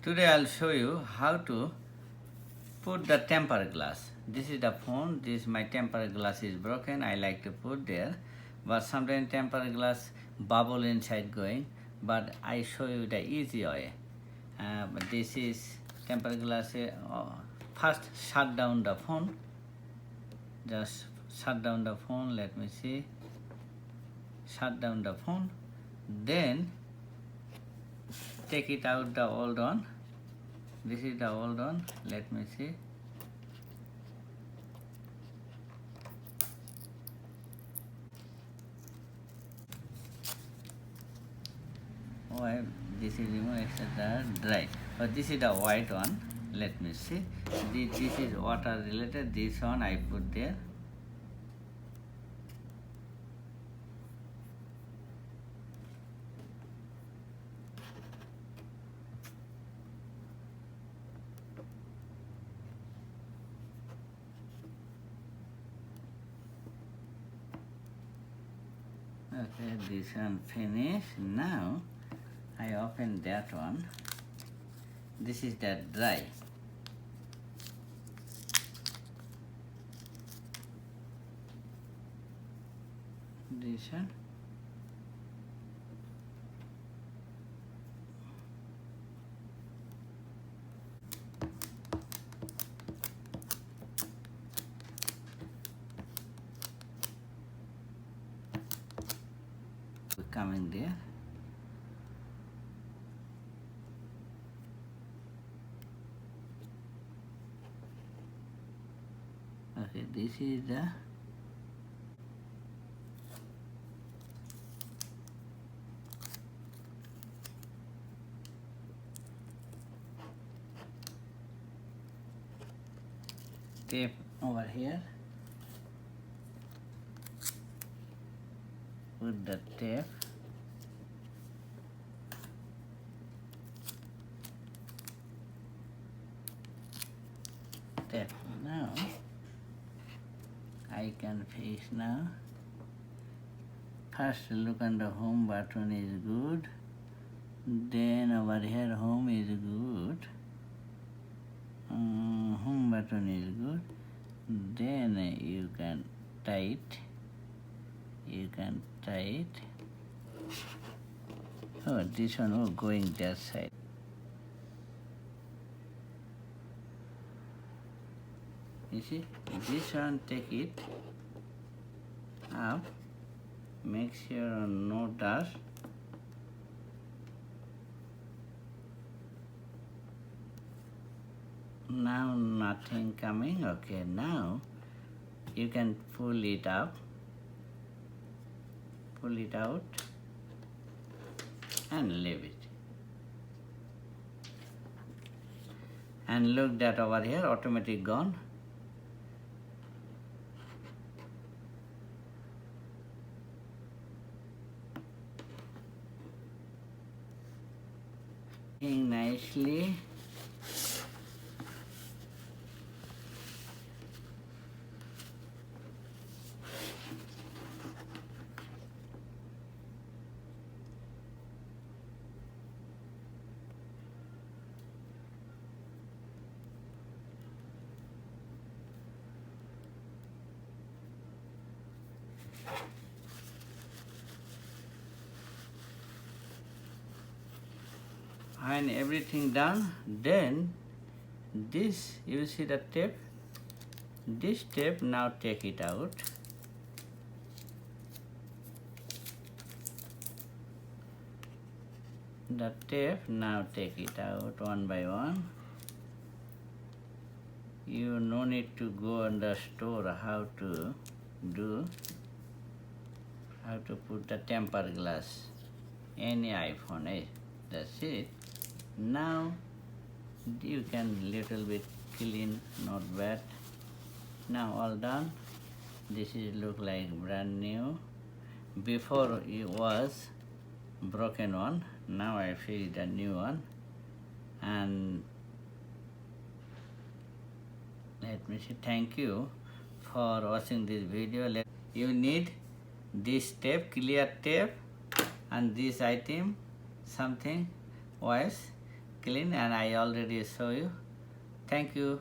Today I'll show you how to put the temper glass. This is the phone. This my temper glass is broken. I like to put there, but sometimes temper glass bubble inside going. But I show you the easy way. But this is temper glass. First shut down the phone. Just shut down the phone. Let me see. Shut down the phone. Then take it out the old one. This is the old one. Let me see. Why this is removed, etc. Dry. But this is the white one. Let me see. This is water related. This one I put there. Okay, this one finished. Now I open that one. This is that dry. This one. Coming there. Okay, this is the tape over here. Put the tape. Tape. Now I can fix now. First look on the home button is good. Then over here home is good. Home button is good. Then you can tight. You can tight. Oh, this one going that side. You see, this one take it up. Make sure no dust. Now nothing coming. Okay, now you can pull it up. Pull it out and leave it. And look that over here, automatic gone. Nicely. When everything done, then this, you see the tape, this tape, now take it out. The tape, now take it out one by one. You no need to go on the store how to put the temper glass, any iPhone, that's it. Now you can little bit clean, not bad. Now all done. This is look like brand new. Before it was broken one. Now I fix the new one. And let me say thank you for watching this video. You need this tape, clear tape, and this item, something wise. clean, and I already show you. Thank you.